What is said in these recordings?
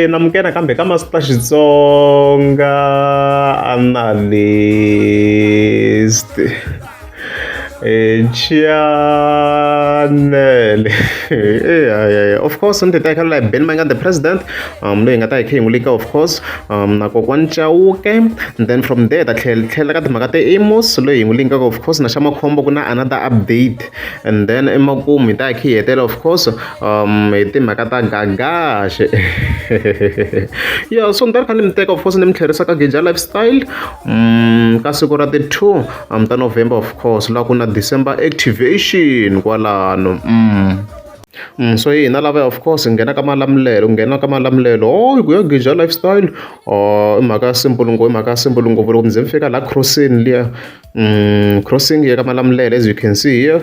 namukena kambe ka Master Xitsonga analyst channel. Of course ndzi ta khala Ben Mayengani the president loyi nga ta hi khengulika of course na Kokwani Chauke, and then from there ta tlhela ka timhaka ta Aymos loyi hi n'wi linkaka of course na Xamaccombo ku na another update, and then emakumu hi ta hi hetela of course hi timhaka ta Gagash. So ni ta kha ni mi teka of course ni mi tlherisa ka Gagash lifestyle ka siku ra ti 2 ta November of course la ku na December activation kwalano. So hina lava of course nghena ka malamulelo ku ya Gagash lifestyle i mhaka simple ngopfu loko ndzi fika la crossing liya crossing ya ka malamulelo, as you can see here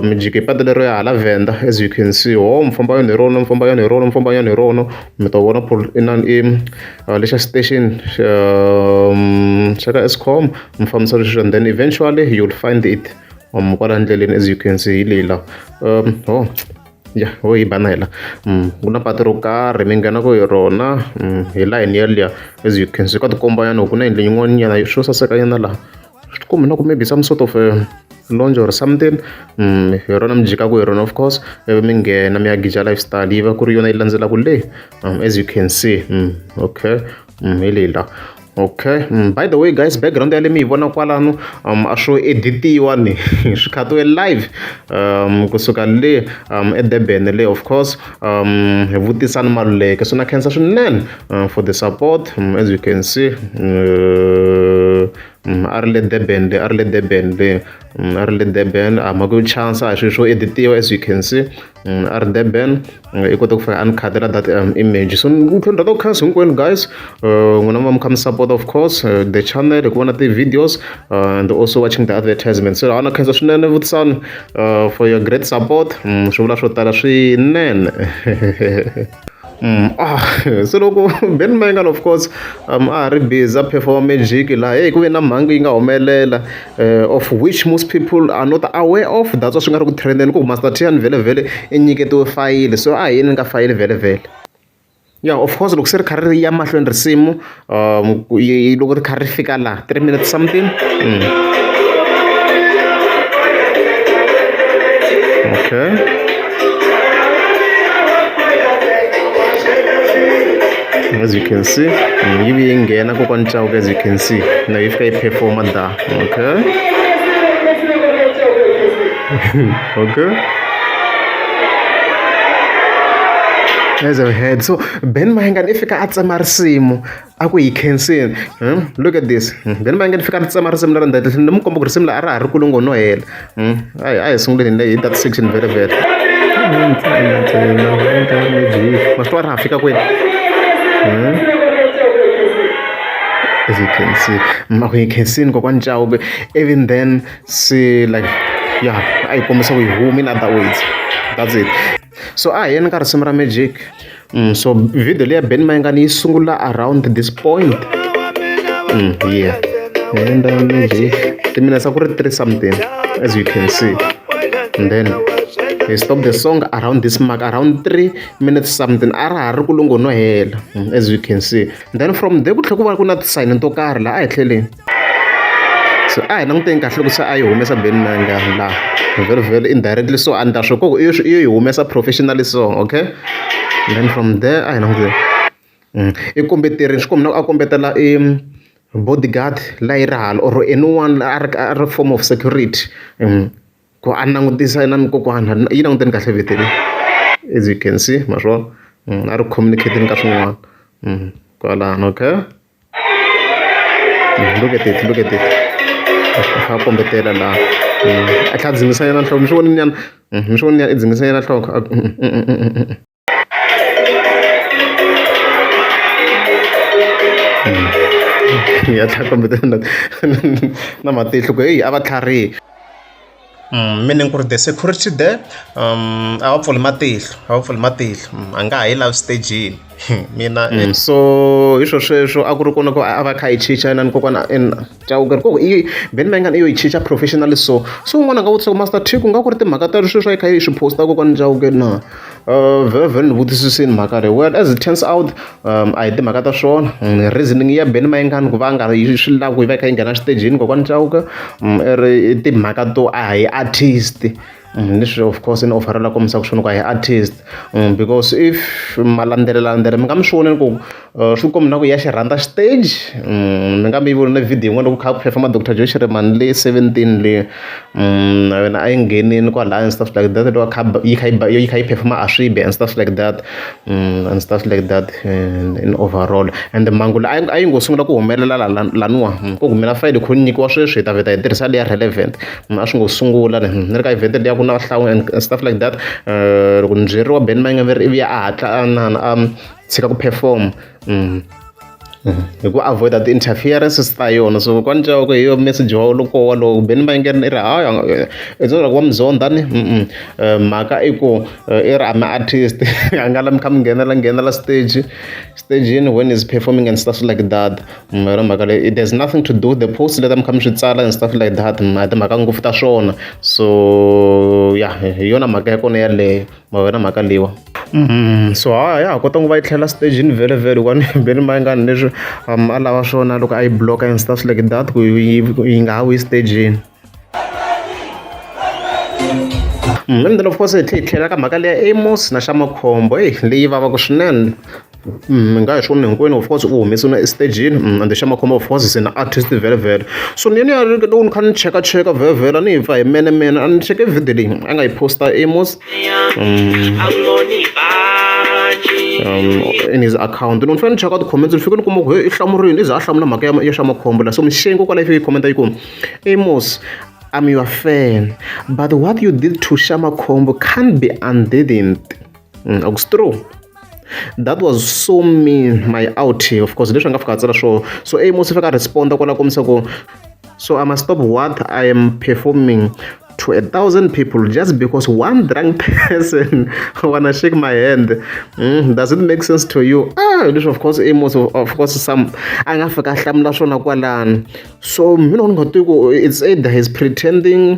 mi jike patu lero ya hala Venda, as you can see mi famba yona hi rona mi ta vona inani lexa station xa ka Eskom mi fambisa leswi, and then eventually you'll find it kwala ndleleni, as you can see lila hi banela ku na patu ro karhi mi nghenaka hi rona hi layini yaliya, as you can see ka tikomba yana ku na yindlu yin'wana swo saseka yana laha swi tikombi na ku maybe some sort of lounge or something hi rona mi jikaku hi rona of course ivi mi nghena mi ya Gagash lifestyle yi va ku ri yona yi landzelaka le, as you can see okay hi lila. Okay, by the way guys, background ya le mi vona kwalano a swo editiwa ni swi khatiwe live kusuka le eDurban le, of course hi vutisani Maluleke, so na khensa swinene for the support, as you can see a ri le Durban a ma ku chance a swi swo editiwa, as you can see a ri Durban i kota ku fika a ni khadela that image. So ni tlhela to khensa hinkwenu guys n'wina ma mi kha mi support of course the channel hi ku vona ti-videos and also watching the advertisements. So a na khensa swinene vutisani for your great support, swi vula swo tala swinene. So loko Ben Mayengani of course a ri busy a perform magic laha ku ve na mhangu yi nga humelela of which most people are not aware of, that's why swi nga ri ku trendeni ku Master Tian vhele i nyiketiwe fayili, so a hi yini ka fayili vhele. Of course loko se ri kha ri ya mahlweni risimu loko ri kha ri fika laha 3 minutes something okay. As you can see, yi vi yi nghena Kokwani Chauke, as you can see na yi fika yi performa da okay. Okay, as I heard, so Ben Mayengani i fika a tsema risimu a ku hi khenseni. Look at this, Ben Mayengani fika a tsema risimu leri ni mi komba ku risimu leri a ra ha ri kulungo no hela. A hi sunguleni hi that section vhele ma swi twa ra ha fika kwini. As you can see ma ku hi khensini Kokwani Chauke, even then see like a hi kombisa ku hi humi in other words, that's it. So a hi yeni ka risimu ra magic. So video leya Ben Mayengani yi sungula around this point and magic timinutes a ku ri 3 something, as you can see, and then he stopped the song around this mark around 3 minutes something a ra ha ri kulungo no hela, as you can see. Then from there ku tlhela ku va ku na ti-sign to karhi laha a hi tlheleni, so a hi languteni kahle loko se a yi humesa Ben Mayengani laha vhele indirectly, so and swi koko iyo yi humesa professionally song okay. And then from there a hi languteni i kombeterini swi kombi na a kombetela bodyguard laha yi ri hala or anyone a ri form of security ku a langutisa inani kokwana yi languteni kahle viteni, as you can see ma swi vona a ri communicateni ka swin'wana kwalano okay. Look at it a kombetela laha a tlha dzingisa yana nhloko, mi swi vonini yana i dzingisa yana nhloko ya tlha kombetela na matihlo ku a va tlharihi. Meaning ku ri the security there a va pfuli matihlo a nga ha yi lavi stagin mina so hi sweswo a ku ri kona ku a va kha hi chicha inani kokwana Chauke koko Ben Mayengani iyo yi chicha professionally so un'wana nga vutisa ku Master T ku nga ku ri timhaka ta sweswo a yi kha yi swi posta Kokwani Chauke na vhele ni vutisisini mhaka leyi. Well, as it turns out a hi timhaka ta swona, reasoning ya Ben Mayengani ku va nga ri swi lava ku yi va yi kha yi nghena xitejini kokwani Chauke i timhaka to a hi artist. Leswi of course ni offerela kombisa ku swona ku a hi artist, because if malandzelelana mi nga mi swi voneni ku swi kombi na ku ya xi rhandza stage. Mi nga mi yi voni na video yin'wana loko kha ku performa Dr. Joy Shirimani le 17 le na yona a yi nghenini kwalaya and stuff like that, loko yi kha yi performa a swibe and stuff like that, and stuff like that in overall. And mhangu leyi a yi ngo sungula ku humelela laniwa ku humela fayili khu nyikiwa sweswi hi ta vheta hi tirhisa leya relevant, a swi ngo sungula ni ri ka event leya ku na hlawu and stuff like that. Loko ni byeriwa Ben Mayengani ivi a hatla a tshika ku perform hi ku avoida ti-interferences ta yona. So kokwani Chauke hi yo message wa loko walowo Ben Mayengani i ri hayi i tsola ku wa mi zonda ni mhaka i ku i ri I'm artist a nga la mi kha mi nghenela stagini when is performing and stuff like that. Yona mhaka leyi it has nothing to do with the post leta mi kha mi swi tsala and stuff like that, a timhaka ngopfu ta swona. So yeah, hi yona mhaka ya kona yaleyo, ma yona mhaka leyiwa. So ya ha kota ku va yi tlhela stagini vhele kwani Ben Mayengani leswi a lava swona loko a yi block and stuff like that ku yi nga ha wi stagini. And then of course hi tlhela ka mhaka leya Aymos na Xamaccombo leyi vavaka swinene. Mi nga hi swona hinkwenu of course u humesiwile estagini and Xamaccombo of course is an artist vhele. So ni loko ni kha ni cheka vhele ni hi pfa hi mene a ni cheke video leyi a nga yi posta Aymos in his account. Ni fanele ni cheka ti-comments ni fike ni kuma ku i hlamurile i za a hlamula mhaka ya Xamaccombo la. So mixengo kwala yi fike yi commenta yi ku Aymos, I'm your fan, but what you did to Xamaccombo can't be undone. It's true. That was so mean, my out. Of course, leswi nga fika tsala swo. So Aymos fika responda kwala komisa ku, so I must stop what I am performing to 1,000 people just because one drunk person wanna shake my hand. Does it make sense to you? Leswi of course Aymos of course some a nga fika hlamula swona kwalani. So mina ni nga twi ku it's either he's pretending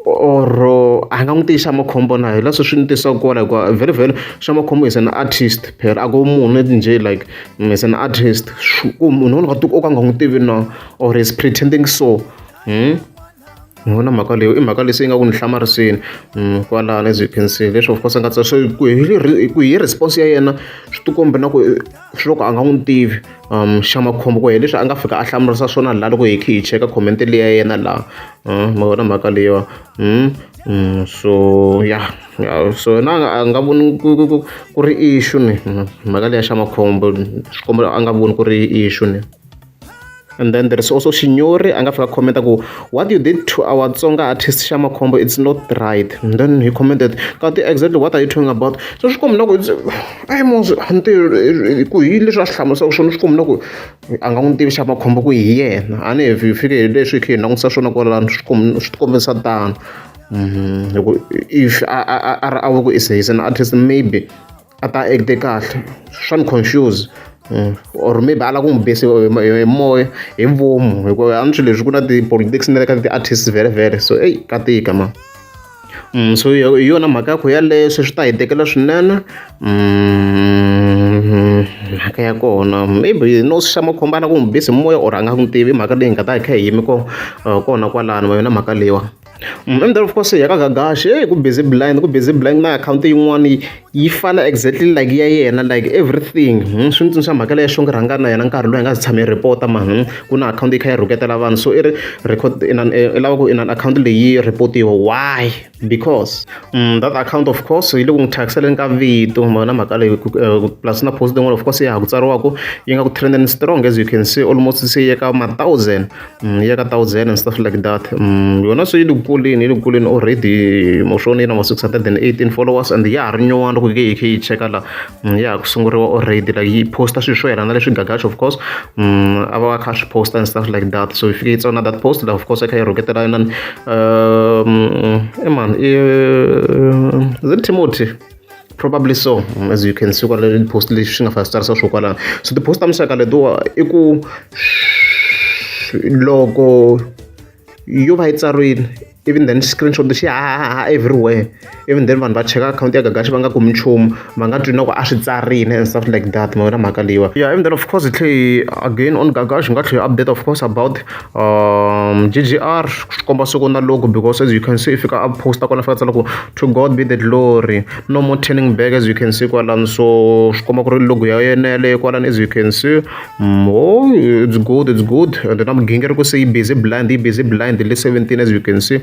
or a nga n'wi tiyi Xamaccombo na hi leswi swi ni tisaka kwala hikuva vhele Xamaccombo is an artist phela a ko munhu nje like is an artist ku munhu ni nga twi ku ka nga n'wi tivi na or is pretending so. Ngona mhaka leyi i mhaka leyi se yi nga ku ni hlamariseni kwalani as you can see. Leswi of course a nga tsa so ku hi response ya yena swi tikombi na ku swi loko a nga n'wi tivi Xamaccombo ku hi leswi a nga fika a hlamurisa swona laha loko hi kha hi cheka comment leyi ya yena laha ma vona mhaka leyiwa. So yeah, so na a nga voni ku ri issue ni mhaka leyi ya Xamaccombo swi komba a nga voni ku ri issue ni. And then there is also Shinyori a nga fika commenta ku what you did to our Tsonga artist Xamaccombo it's not right. And then he commented kati exactly what are you talking about. So swi kombi na ku Aymos hanti ku hi leswi a swi hlamurisaka swona swi kombi na ku a nga n'wi tivi Xamaccombo ku hi yena a ni hi fike hi leswi hi kha hi langutisa swona kwalano swi kombisa tano. If a wu ku is an artist maybe a ta acte kahle swa ni confuse. Or maybe ala ku n'wi base hi moya hi vomu hikuva a ni swi leswi ku na ti-politics ni le ka ti-artists vhele so ka tika ma. So hi yona mhaka ya ku yaleyo swi ta hi tekela swinene mhaka ya kona maybe no Xamaccombo ala ku n'wi base hi moya or a nga n'wi tivi mhaka leyi hi nga ta hi kha hi yime kona kwalano ma yona mhaka leyiwa. And then of course ya ka Gagash ku busy blind na account yin'wana yi fana exactly like ya yena like everything swi ni tsundzuxa mhaka leya xo rhanga na yena nkarhi loyi a nga si tshame hi report ku na account yi kha yi rhuketela vanhu. So i ri record i lava ku account leyi reportiwa why because that account of course yi le ku n'wi thyakiseni ka vito ma vona mhaka leyi plus na post yin'wana of course ya ha ku tsariwaka yi nga ku trending strong as you can see almost se ya ka 1,000 ya ka 1,000 and stuff like that. Yona so yi le kuleni already moshoni na 618 followers and ya ha ri nyuwana loko hi kha hi cheka la ya ha ku sunguriwa already like yi posta swilo swo yelana leswi Gagash of course a va kha swi posta and stuff like that. So if yi tsona that post la of course kha yi rhuketela yona man is it Timothy probably so as you can see kwala post leswi nga fa starisa swo kwala. So the post amshaka leto I ku loko yo va yi tsarile even then screenshot lexi everywhere, even then vanhu va cheka akhawunti ya Gagash va nga kumi nchumu, va nga twi na ku a swi tsarile and stuff like that, ma vona mhaka leyiwa. Yeah, even then of course hi tlhe again on Gagash hi nga tlhe update of course about GGR swi komba siku na Loko, because as you can see if fika a posta kwala fika tsala ku to God be the glory, no more turning back, as you can see kwalani. So swi komba ku ri logo ya yena yaleyo kwalani, as you can see. Oh, it's good, it's good. And then I'm getting to say busy blind, the 17, as you can see.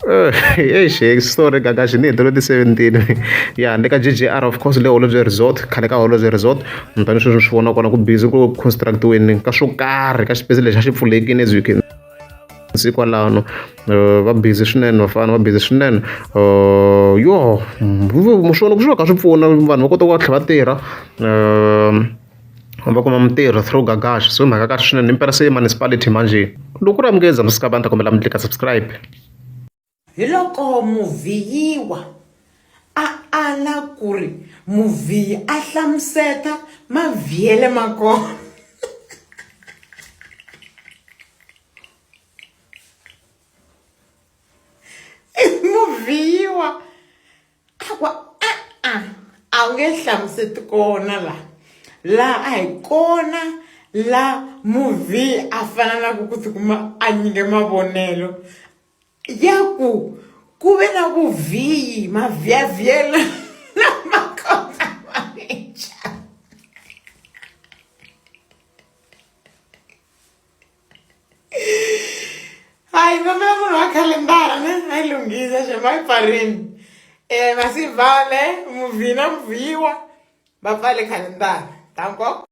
Hey, shake story Gagash ni to the 17. Yeah, and the GGR of course le holo resort, khaleka holo resort. Ntani swi vona kona ku busy ku construct wini ka swo karhi ka space lexi xi pfulekini, as you can see kwalano. Va busy swinene vafana, va busy swinene. Yo, muswona ku swi va ka swi pfuna vanhu va kota ku va tlhela va tirha, va kuma mintirho through Gagash. So mhaka kahle swinene impela se municipality manje. Loko ri amukeza msikaba nta kombela mi klika subscribe. Hi loko muvhiyiwa a ala ku ri muvhiyi a hlamuseta mavhiyele ma kona. Muvhiyiwa a wu nge hlamuseti kona la a hi kona la muvhiyi a fanelaka ku tikuma a nyike mavonelo ya ku ve na vuvhiyi mavhiyavhiyela lama kona maneja. Hayi kombela munhu wa khalendara ne a yi lunghisa xema yi pfarini, masivale muvhiyi na muvhiyiwa va pfale khalendara. Danko.